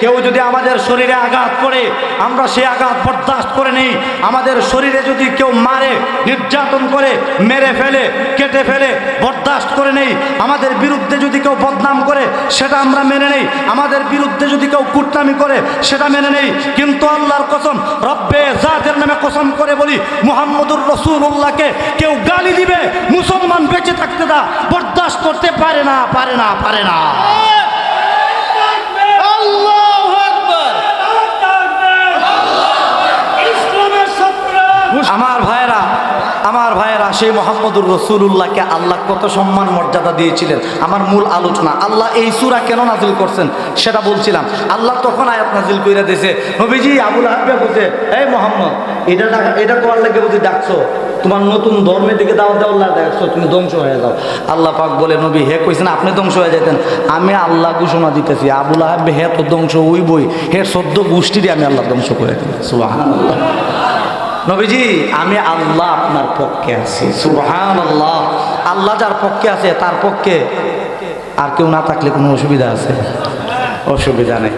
কেউ যদি আমাদের শরীরে আঘাত করে আমরা সেই আঘাত বরদাস্ত করে নেই। আমাদের শরীরে যদি কেউ মারে, নির্যাতন করে, মেরে ফেলে, কেটে ফেলে, বরদাস্ত করে নেই। আমাদের বিরুদ্ধে যদি কেউ বদনাম করে সেটা আমরা মেনে নেই। আমাদের বিরুদ্ধে যদি কেউ কুটনামি করে সেটা মেনে নেই। কিন্তু আল্লাহর কসম, রব্বে জাতের নামে কসম করে বলি, মুহাম্মদুর রাসূলুল্লাহকে কেউ গালি দিবে, মুসলমান বেঁচে থাকতে তা বরদাস্ত করতে পারে না, পারে না, পারে না। আমার ভাইয়েরা সেই মুহাম্মদুর রাসূলুল্লাহকে আল্লাহ কত সম্মান মর্যাদা দিয়েছিলেন। আমার মূল আলোচনা, আল্লাহ এই সূরা কেন নাজিল করছেন সেটা বলছিলাম। আল্লাহ তখন আয়াত নাজিল কইরা দিয়েছে, নবীজি আবু লাহাবকে বলছে, এই মুহাম্মদ, এটা কোয়ার লাগে বুঝি ডাকছো, তোমার নতুন ধর্মের দিকে দাওয়াত দেওয়ার ডাকছো, তুমি ধ্বংস হয়ে যাও। আল্লাহ পাক বলে, নবী হে কইছেন আপনি ধ্বংস হয়ে যেতেন, আমি আল্লাহ ঘোষণা দিতেছি আবু লাহাব হে তো ধ্বংস হইবই, হে 14 গোষ্ঠীরই আমি আল্লাহ ধ্বংস করে দিই। সুবহানাল্লাহ। নবীজি আমি আল্লাহ আপনার পক্ষে আছি। সুবহানাল্লাহ। আল্লাহ যার পক্ষে আছে তার পক্ষে আর কেউ না থাকলে কোনো অসুবিধা আছে? অসুবিধা নেই।